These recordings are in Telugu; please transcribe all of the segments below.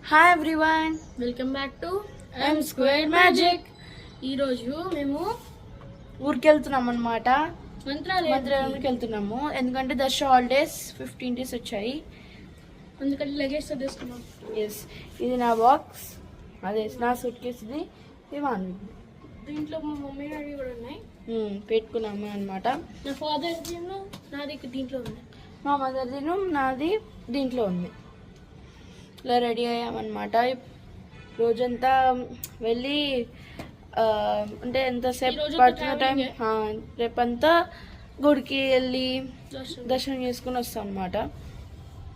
Hi everyone, welcome back to M Square Magic. ఈరోజు మేము ఊరికి వెళ్తున్నాం అనమాట. మంత్రాలయంకి వెళ్తున్నాము ఎందుకంటే దర్శ హాలిడేస్ 15 days వచ్చాయి. అందుకంటే లగేజ్ తీసుకున్నాం. ఎస్, ఇది నా బాక్స్, అదే నా సూట్ కేసు. ఇది మానవి. దీంట్లో మా మమ్మీ డాడీ కూడా ఉన్నాయి, పెట్టుకున్నాము అనమాట. నా ఫాదర్ నాది దీంట్లో ఉంది, మా మదర్ నాది దీంట్లో ఉంది. ఇలా రెడీ అయ్యామన్నమాట. రోజంతా వెళ్ళి అంటే ఎంతసేపు పడుతున్న టైం, రేపంతా గుడికి వెళ్ళి దర్శనం చేసుకుని వస్తాం అనమాట.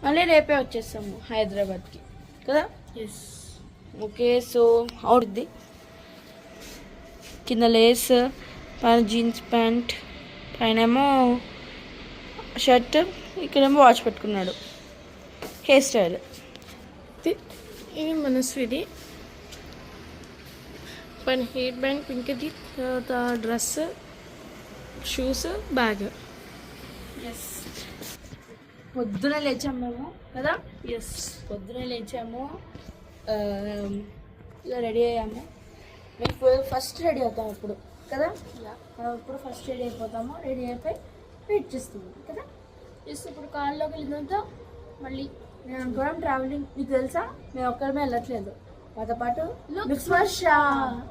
మళ్ళీ రేపే వచ్చేస్తాము హైదరాబాద్కి కదా. Yes, okay. సో అవుద్ది, కింద లేస్, పైన జీన్స్ ప్యాంట్, పైనేమో షర్ట్, ఇక్కడేమో వాచ్ పెట్టుకున్నాడు. హెయిర్ స్టైల్ ఇది మనస్విది. పైన హెయిర్ బ్యాండ్ పింక్ది, తర్వాత డ్రెస్, షూస్, బ్యాగ్. ఎస్, పొద్దున లేచాము మేము కదా. ఎస్, పొద్దున లేచాము, ఇలా రెడీ అయ్యాము. మేము ఫస్ట్ రెడీ అవుతాము ఇప్పుడు కదా. మనం ఇప్పుడు ఫస్ట్ రెడీ అయిపోతాము. రెడీ అయిపోయి వెయిట్ చేస్తాము కదా. ఎస్, ఇప్పుడు కార్లోకి వెళ్ళినంత మళ్ళీ నేను అనుకోవడం ట్రావెలింగ్. నీకు తెలుసా, మేము ఒక్కరమే వెళ్ళట్లేదు, మాతో పాటు వర్ష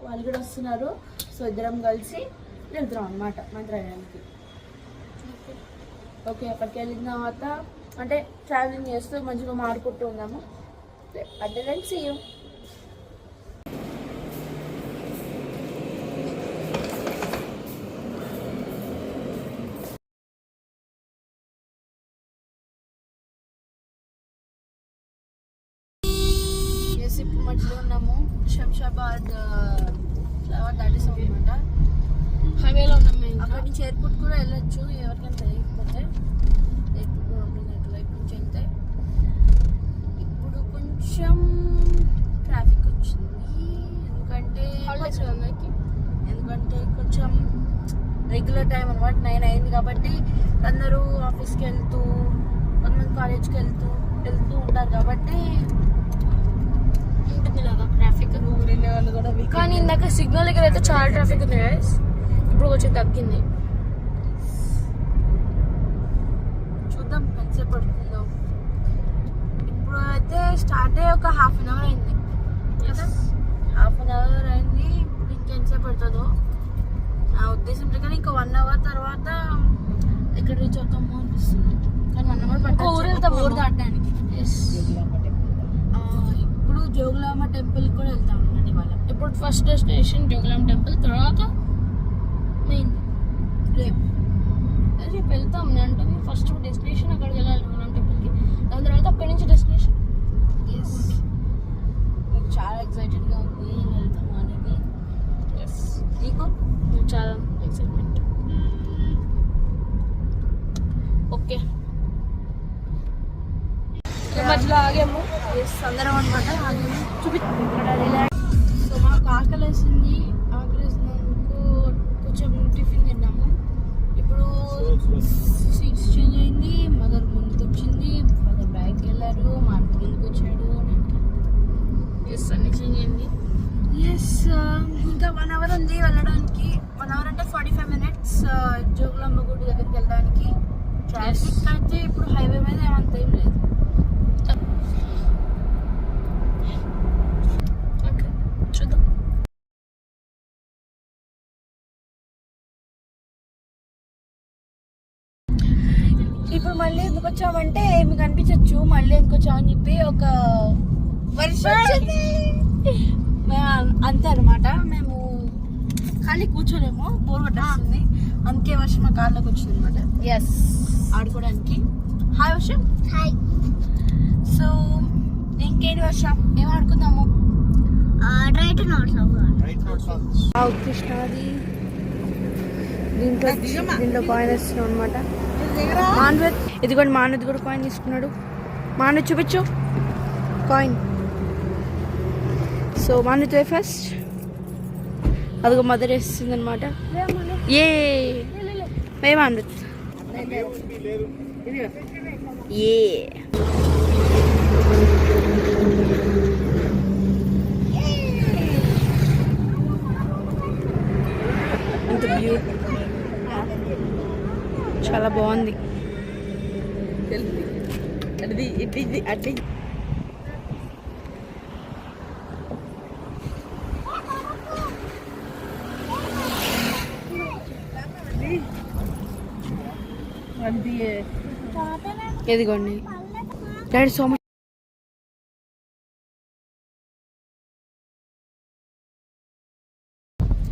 వాళ్ళు కూడా వస్తున్నారు. సో ఇద్దరం కలిసి వెళ్తున్నాం అనమాట మంత్రాలయానికి. ఓకే, అక్కడికి వెళ్ళిన తర్వాత అంటే ట్రావెలింగ్ చేస్తూ మంచిగా మాడుకుంటూ ఉన్నాము. అంటే దెన్ సీ యూ. ఇప్పుడు మధ్యలో ఉన్నాము, శంషాబాద్ ఫ్లవర్ దాటేసాం అనమాట. హైవేలో ఉన్నాం మేము. అక్కడి నుంచి ఎయిర్పోర్ట్ కూడా వెళ్ళొచ్చు ఎవరికైనా తెలియకపోతే. ఎయిర్పోర్ట్ కూడా ఉంటుంది అటువైపు నుంచి వెళ్తే. ఇప్పుడు కొంచెం ట్రాఫిక్ వచ్చింది ఎందుకంటే కొంచెం రెగ్యులర్ టైం అనమాట, 9 అయింది కాబట్టి అందరూ ఆఫీస్కి వెళ్తూ, కొంతమంది కాలేజ్కి వెళ్తూ ఉంటారు కాబట్టి ఉంటుంది కదా ట్రాఫిక్. వెళ్ళే వాళ్ళు కూడా. కానీ ఇందాక సిగ్నల్ దగ్గర అయితే చాలా ట్రాఫిక్ ఉంది గైస్, ఇప్పుడు కొంచెం తగ్గింది. చూద్దాం ఎంతసేపు పడుతుందో. ఇప్పుడు అయితే స్టార్ట్ అయ్యి ఒక హాఫ్ అన్ అవర్ అయింది కదా. హాఫ్ అన్ అవర్ అయింది. ఇప్పుడు ఇంకెంతసేపు పడుతుందో నా ఉద్దేశం ప్రకారం ఇంకా 1 hour తర్వాత ఎక్కడ రీచ్ అవుతామో అనిపిస్తుంది. కానీ 1 hour పడుతుంది ఊరు వెళ్తాము, ఊరు దాటడానికి. ఇప్పుడు జోగులాంబ టెంపుల్కి కూడా వెళ్తాం అన్నమాట ఇవాళ. ఇప్పుడు ఫస్ట్ డెస్టినేషన్ జోగులాంబ టెంపుల్, తర్వాత మెయిన్ రేపు వెళ్తాం. నేను అంటుంది ఫస్ట్ డెస్టినేషన్ అక్కడికి వెళ్ళాలి జోగులాంబ టెంపుల్కి, దాని తర్వాత అక్కడి నుంచి డెస్టినేషన్. ఎస్, నాకు చాలా ఎక్సైటెడ్గా ఉంది వెళ్తాము అనేది. ఎస్, నీకు? చాలా ఎక్సైట్మెంట్. ఓకే, మధ్యలో ఆగాము. ఎస్, అందరం అనమాట ఆగాము. ఇక్కడ రిలాక్స్. సో మాకు ఆకలేసినందుకు కొంచెం టిఫిన్ తిన్నాము. ఇప్పుడు సీట్స్ చేంజ్ అయింది. మదర్ ముందుకు వచ్చింది, మదర్ బ్యాగ్కి వెళ్ళారు, మా అంత ముందుకు వచ్చాడు. ఎస్, అన్ని చేంజ్ అయింది. ఎస్, ఇంకా 1 hour ఉంది వెళ్ళడానికి. 1 hour అంటే 45 minutes జోగులాంబ గుడి దగ్గరికి వెళ్ళడానికి. ట్రాఫిక్ అయితే ఇప్పుడు హైవే మీద ఏమంత ఏం లేదు. ఓకే, చూద్దాం. ఇప్పుడు మళ్ళీ ఎందుకు వచ్చామంటే మీకు అనిపించచ్చు మళ్ళీ ఎందుకు వచ్చామని చెప్పి, ఒక వర్షం అంతే అనమాట. మేము ఖాళీ కూర్చోలేము, బోర్ పట్టేస్తుంది. అందుకే వర్షం మా కార్లోకి వచ్చింది అనమాట. ఎస్, ఆడుకోవడానికి. హాయ్ వర్షం. హాయ్. సో ఇంకేంటి వర్షం, ఏం ఆడుకుందాము? కృష్ణాది దీంట్లో కాయిన్ వేస్తున్నాం అనమాట. మానవత్, ఇదిగోండి మానవత్ కూడా కాయిన్ తీసుకున్నాడు. మానవత్ చూపించు కాయిన్. సో మానవత్ వే ఫస్ట్. అదిగో మదర్ వేస్తుంది అనమాట. ఏ మానవత్ ఏ ఇదిగోండి డాడీ సో మచ్.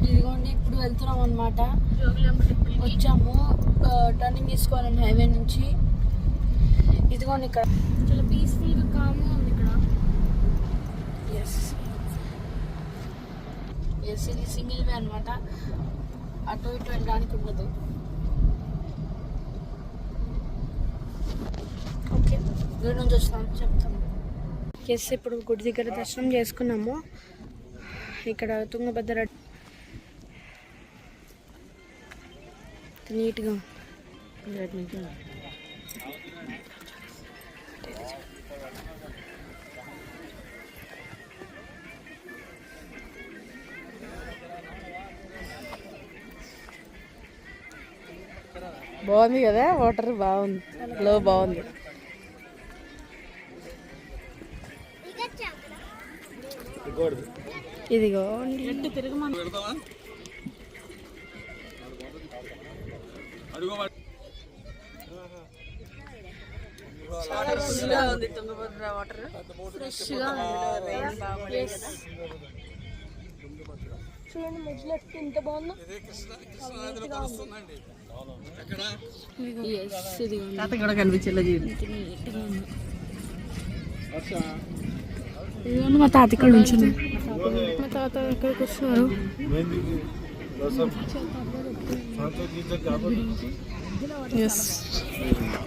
ఇదిగోండి ఇప్పుడు వెళ్తున్నాం అనమాట. వచ్చాము టర్నింగ్ తీసుకోవాలండి హైవే నుంచి. ఇదిగోండి ఇక్కడ చాలా పీస్ఫుల్గా కామ్గా ఉంది ఇక్కడ. ఎస్ ఇది సింగిల్ వే అనమాట, అటు ఇటు వెళ్ళడానికి ఉండదు. ఓకే గుడి నుంచి వస్తాను చెప్తాను. ఎస్ ఇప్పుడు గుడి దగ్గర దర్శనం చేసుకున్నాము. ఇక్కడ తుంగభద్ర నీట్గా బాగుంది కదా, వాటర్ బాగుంది, లో బాగుంది. ఇదిగో తుంగభద్ర వాటర్ ఫ్రెష్గా చూడండి. మధ్యలో ఎంత బాగుందో. కూడా కనిపించేలా ఇదిగోండి మా తాత ఇక్కడ ఉంచున్నాడు. మా తాత ఇక్కడికి వస్తున్నారు.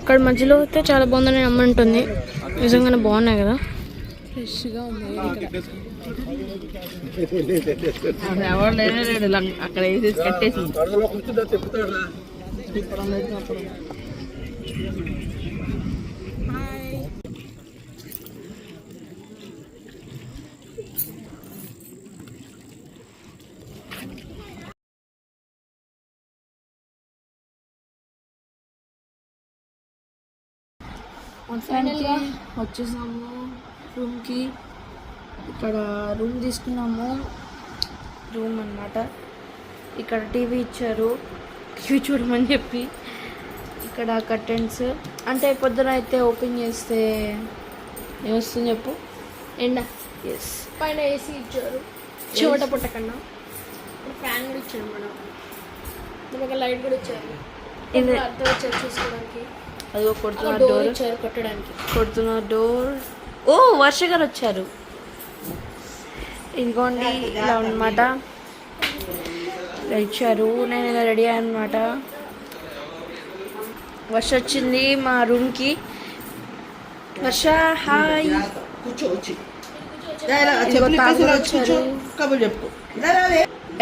ఇక్కడ మధ్యలో అయితే చాలా బాగుందని అమ్మంటుంది. నిజంగానే బాగున్నాయి కదా, ఫ్రెష్గా ఉంది. ఎవరు లేడు అక్కడ వేసేసి కట్టేసి. ఫైనల్గా వచ్చేసాము రూమ్కి. ఇక్కడ రూమ్ తీసుకున్నాము, రూమ్ అన్నమాట. ఇక్కడ టీవీ ఇచ్చారు, టీవీ చూడమని చెప్పి. ఇక్కడ కర్టెన్స్ అంటే పొద్దున అయితే ఓపెన్ చేస్తే ఏమొస్తుంది చెప్పు, ఎండ. ఎస్ పైన ఏసీ ఇచ్చారు చెమట పుట్టకన్నా. ఇక్కడ ఫ్యాన్ కూడా ఇచ్చారు మేడం. ఒక లైట్ కూడా ఇచ్చారు, ఇది అర్థం వచ్చారు చూసుకోవడానికి. అదిగో కొడుతున్నారు డోర్ ఇచ్చారు కొట్టడానికి. కొడుతున్నారు డోర్. ఓ వర్ష గారు వచ్చారు. ఇదిగోండి ఇలా అనమాట ఇచ్చారు. నేను ఇలా రెడీ అయ్యాను అనమాట. వర్ష వచ్చింది మా రూమ్కి. వర్ష హాయ్.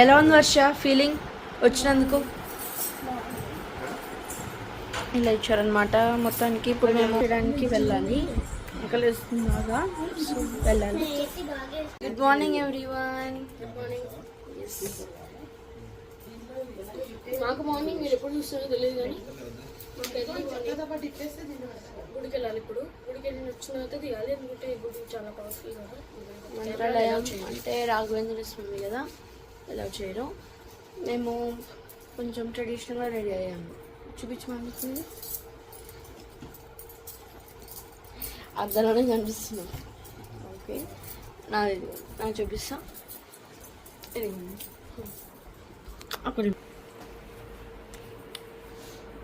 ఎలా ఉంది వర్ష ఫీలింగ్ వచ్చినందుకు? ఇలా ఇచ్చారనమాట మొత్తానికి. ఇప్పుడు మేము చేయడానికి వెళ్ళాలి, ఇక్కడ వేస్తున్నాగా వెళ్ళాలి. Good morning everyone. Good morning. మాకు మార్నింగ్ మీరు ఎప్పుడు చూస్తారో తెలియదు కానీ మాకైతే గుడికి వెళ్ళాలి. ఇప్పుడు గుడికి వెళ్ళి వచ్చిన తర్వాత దిగాలి, ఎందుకంటే గుడి చాలా పవర్ఫుల్ కదా. మంత్రాలయం అంటే రాఘవేంద్ర స్వామి కదా, ఎలా చేయరు. మేము కొంచెం ట్రెడిషనల్గా రెడీ అయ్యాము. చూపించమనుకుంది అద్దంలోనే కనిపిస్తున్నాం. ఓకే నాది నాకు చూపిస్తా. ఇది అక్కడ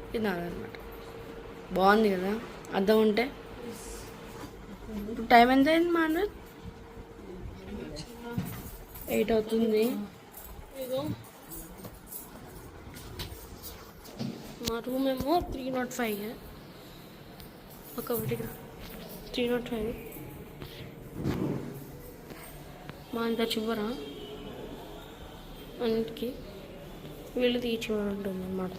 ఇది నాదనమాట. బాగుంది కదా అద్దం ఉంటే. ఇప్పుడు టైం ఎంత అయింది మా 8 అవుతుంది. ఇదో మా రూమ్ ఏమో 305. ఒకటి 305 మా అంత చివరా అన్నిటికీ వీళ్ళు తీర్చివరం ఉంటుంది అన్నమాట.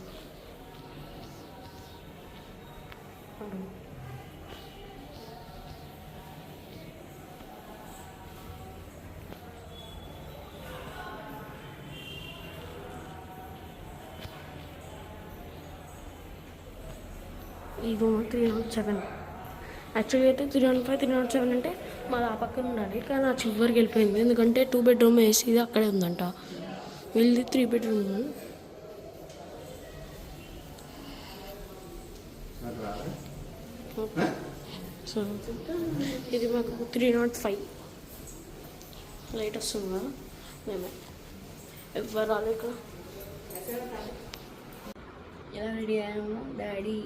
ఈ రూమ్ 307. యాక్చువల్గా అయితే 305 307 అంటే మాది ఆ పక్కన ఉండాలి, కానీ ఆ చివరికి వెళ్ళిపోయింది. ఎందుకంటే 2 బెడ్రూమ్ ఏసీది అక్కడే ఉందంట, వీళ్ళది 3 బెడ్రూమ్. సో ఇది మాకు 305 లైట్ వస్తుంది కదా మేమే ఎవరు రాలేదు ఇక్కడ. ఎలా రెడీ అయ్యాము డాడీ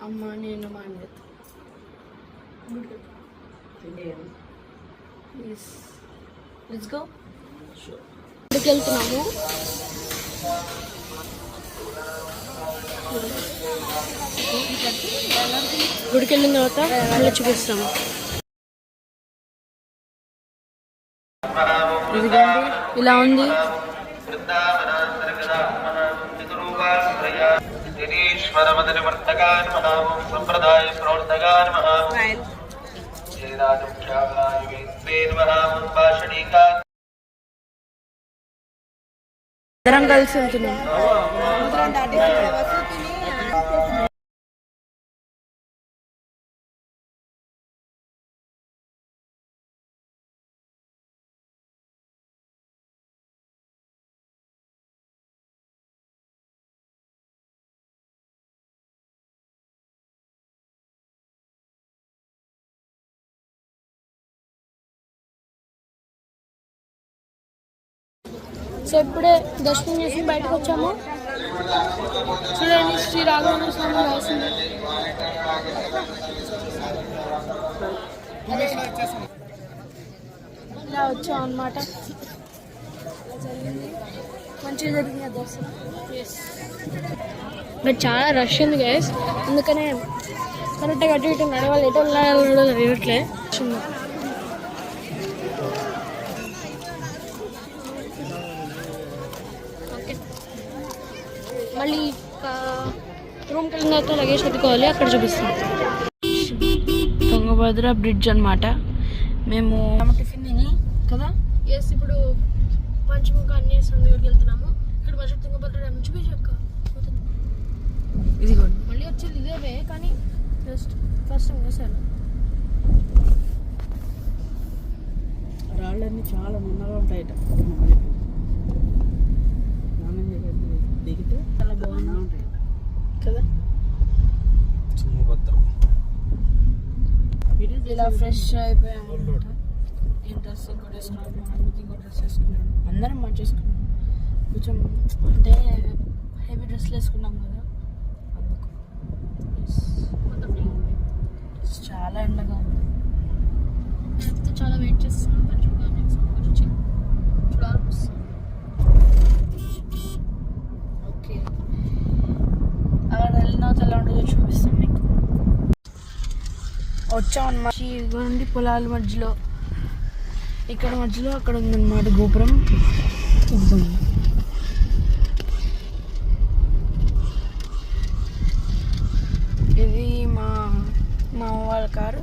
అమ్మ నేను మా అన్న లెట్స్ గో. ఇక్కడికి వెళ్తున్నాము. గుడికి వెళ్ళిన తర్వాత మళ్ళీ చూపిస్తాము. ఇదిగోండి ఇలా ఉంది. అందరం కలిసి వెళ్తున్నాం. సో ఇప్పుడే దర్శనం చేసి బయటకు వచ్చాము. చూడండి శ్రీ రాఘవేంద్ర స్వామి రాసింది. ఇలా వచ్చాం అన్నమాట. మంచిగా జరిగింది దర్శనం. బట్ చాలా రష్ ఉంది గైస్, అందుకనే కరెక్ట్గా అటు ఇటు నడవాలి. ఎటు వెళ్ళట్లే. మళ్ళీ రూమ్కి వెళ్ళిన తర్వాత లగేజ్ పెట్టుకోవాలి, అక్కడ చూపిస్తాం. తుంగభద్ర బ్రిడ్జ్ అనమాట. మేము టిఫిన్ తిని కదా. ఎస్, ఇప్పుడు పంచముఖ అన్వేషణ దగ్గరికి వెళ్తున్నాము. ఇక్కడ మంచి తుంగభద్ర డ్యామ్ చూపించక్క. ఇది మళ్ళీ వచ్చేది ఇదేవే, కానీ జస్ట్ ఫస్ట్ టైం వేసాను. రాళ్ళన్నీ చాలా నున్నగా ఉంటాయట. దిగితే చాలా బాగున్నా ఉంటాయి కదా. ఇలా ఫ్రెష్ అయిపోయాము అనమాట. ఈ డ్రెస్ కూడా వేసుకున్నాము, అన్నిటి కూడా డ్రెస్ వేసుకున్నాము. అందరం మార్చేసుకున్నాం. కొంచెం అంటే హెవీ డ్రెస్లు వేసుకున్నాం కదా, అందుకు చాలా ఎండగా ఉంది. చాలా వెయిట్ చేస్తున్నాను పంచముఖ అన్వేషణ గురించి చూడాలనిపిస్తుంది. ఓకే, అక్కడ వెళ్ళిన ఎలా ఉంటుందో చూపిస్తాం మీకు. వచ్చామన్నమాట. ఇదిగోండి పొలాల మధ్యలో, ఇక్కడ మధ్యలో అక్కడ ఉందన్నమాట గోపురం. ఇది మా వాళ్ళ కారు.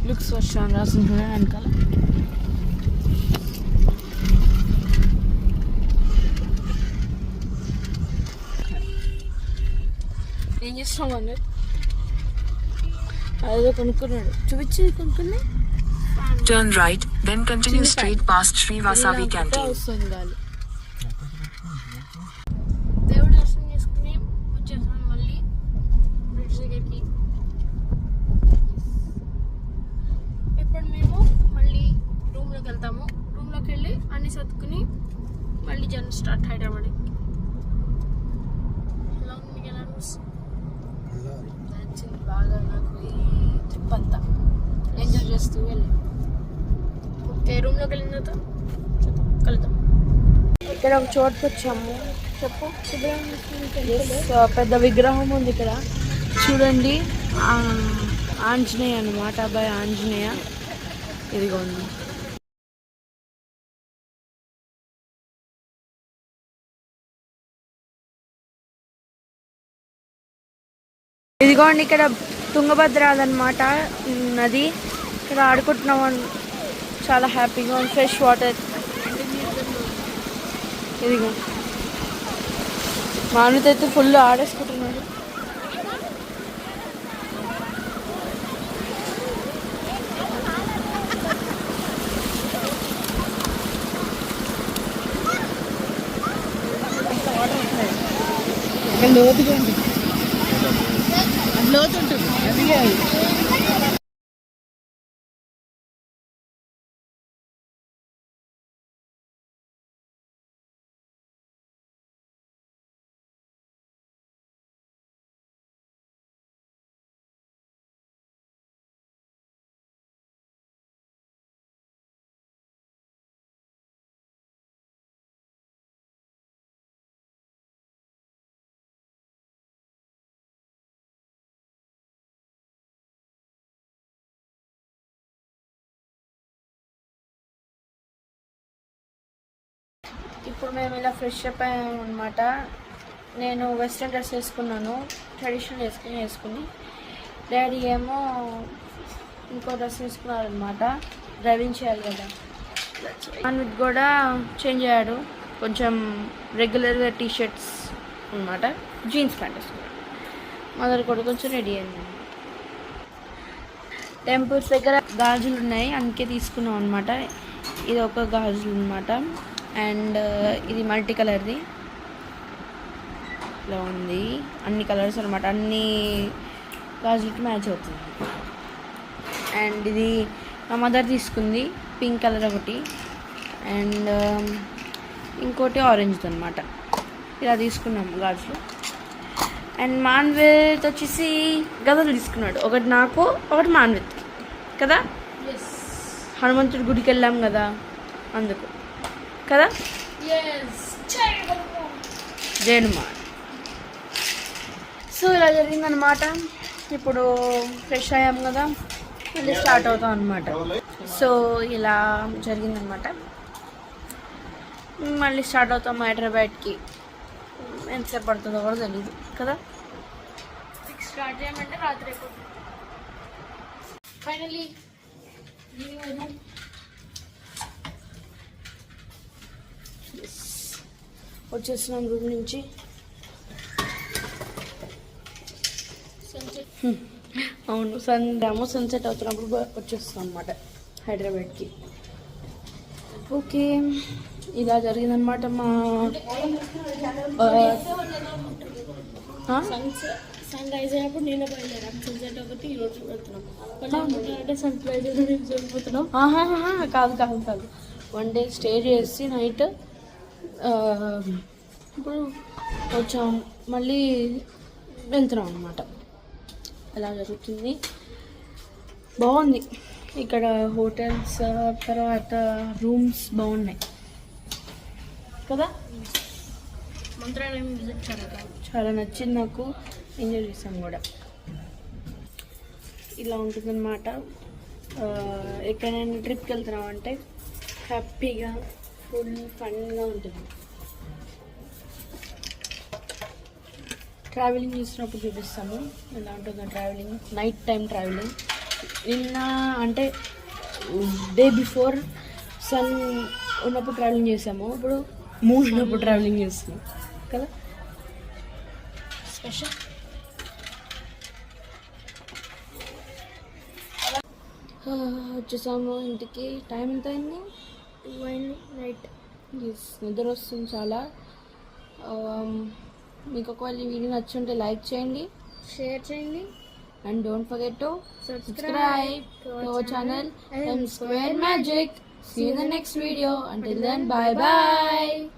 లుక్స్ వచ్చాను రాసింది చూడండి వెనకాల. ఏం చేస్తామండి, అదేదో కొనుక్కున్నాడు. చూపించి కొనుక్కుని Turn right, then continue straight past Sri Vasavi Canteen. వస్తుంది గాలి. దేవుడు దర్శనం చేసుకుని వచ్చేసాం మళ్ళీ బ్రిడ్జ్ దగ్గరికి. ఇప్పుడు మేము మళ్ళీ రూమ్లోకి వెళ్తాము. రూమ్లోకి వెళ్ళి అన్ని సర్దుకుని మళ్ళీ జర్నీ స్టార్ట్ హైదరాబాద్. ఎలా ఉంది, మీకు ఎలా అనిపిస్తుంది? నచ్చింది బాగా నాకు ఈ ట్రిప్ అంతా. ఎంజాయ్ చేస్తూ వెళ్ళి ఓకే, రూమ్లోకి వెళ్ళిన తర్వాత కలుద్దాం. ఇక్కడ ఒక చోటుకు వచ్చాము. చెప్పు. పెద్ద విగ్రహం ఉంది ఇక్కడ చూడండి. ఆంజనేయ అన్నమాట, అబ్బాయి ఆంజనేయ. ఇదిగో ఉంది. ఇదిగోండి ఇక్కడ తుంగభద్ర అదనమాట నది. ఇక్కడ ఆడుకుంటున్నాం, చాలా హ్యాపీగా ఉంది. Fresh water. ఇదిగో మానుతో అయితే ఫుల్ ఆడేసుకుంటున్నాడు. లోతుగా ఉంది. అది లోతుంటుంది అది కాదు. ఇప్పుడు మేము ఇలా ఫ్రెష్ అప్ అయ్యాము అనమాట. నేను వెస్ట్రన్ డ్రెస్ వేసుకున్నాను, ట్రెడిషనల్ వేసుకుని డాడీ ఏమో ఇంకో డ్రెస్ వేసుకున్నారనమాట. డ్రైవింగ్ చేయాలి కదా. అన్విత్ కూడా చేంజ్ అయ్యాడు, కొంచెం రెగ్యులర్గా టీ షర్ట్స్ అనమాట, జీన్స్ ప్యాంట్ వేసుకున్నాడు. మదర్ కూడా కొంచెం రెడీ అయింది. టెంపుల్స్ దగ్గర గాజులు ఉన్నాయి, అందుకే తీసుకున్నాం అనమాట. ఇది ఒక గాజులు అనమాట, అండ్ ఇది మల్టీ కలర్ది ఇలా ఉంది. అన్ని కలర్స్ అనమాట, అన్ని గాజులకి మ్యాచ్ అవుతుంది. అండ్ ఇది మా మదర్ తీసుకుంది, పింక్ కలర్ ఒకటి, అండ్ ఇంకోటి ఆరెంజ్ది అనమాట. ఇలా తీసుకున్నాం గాజులు. అండ్ మాన్విత్ వచ్చేసి గదలు తీసుకున్నాడు, ఒకటి నాకు ఒకటి మాన్విత్ కదా. హనుమంతుడి గుడికి వెళ్ళాం కదా అందుకు కదా. జయనుమాన్. సో ఇలా జరిగిందనమాట. ఇప్పుడు ఫ్రెష్ అయ్యాం కదా, మళ్ళీ స్టార్ట్ అవుతాం అనమాట. సో ఇలా జరిగిందనమాట. మళ్ళీ స్టార్ట్ అవుతాం హైదరాబాద్కి. ఎంతసేపు పడుతుందో కూడా తెలియదు కదా. స్టార్ట్ చేయమంటే రాత్రి అయిపోతుంది. ఫైనలీ వచ్చేస్తున్నాం రూమ్ నుంచి. అవును, సన్సెట్ అవుతున్నప్పుడు వచ్చేస్తున్నాం అనమాట హైదరాబాద్కి. ఓకే, ఇలా జరిగిందనమాట మా సన్ రైజ్ అయినప్పుడు నేను బయలుదేరాం. సన్సెట్ ఒకటి ఈరోజు వెళ్తున్నాం. అంటే సన్ రైజ్ వెళ్ళిపోతున్నాం. కాదు, 1 day స్టే చేసి నైట్ ఇప్పుడు వచ్చాం, మళ్ళీ వెళ్తున్నాం అనమాట. అలా జరుగుతుంది. బాగుంది ఇక్కడ హోటల్స్, తర్వాత రూమ్స్ బాగున్నాయి కదా. మంత్రాలయం విజిట్ చాలా నచ్చింది నాకు, ఎంజాయ్ చేసాం కూడా. ఇలా ఉంటుందన్నమాట. ఎక్కడైనా ట్రిప్కి వెళ్తున్నాం అంటే హ్యాపీగా ఫుల్ ఫన్గా ఉంటుంది. ట్రావెలింగ్ చేసినప్పుడు చూపిస్తాము ఎలా ఉంటుందో ట్రావెలింగ్, నైట్ టైం ట్రావెలింగ్. నిన్న అంటే డే బిఫోర్ సన్ ఉన్నప్పుడు ట్రావెలింగ్ చేసాము, ఇప్పుడు మూన్ ఉన్నప్పుడు ట్రావెలింగ్ చేస్తున్నాం కదా. స్పెషల్. వచ్చేసాము ఇంటికి. టైం ఎంత అయింది? 2 అయింది నైట్. నిద్ర వస్తుంది చాలా. మీకు ఒకవేళ ఈ వీడియో నచ్చుంటే లైక్ చేయండి, షేర్ చేయండి, and don't forget to subscribe to our channel M Square Magic. See you in the next video. Until then, bye bye.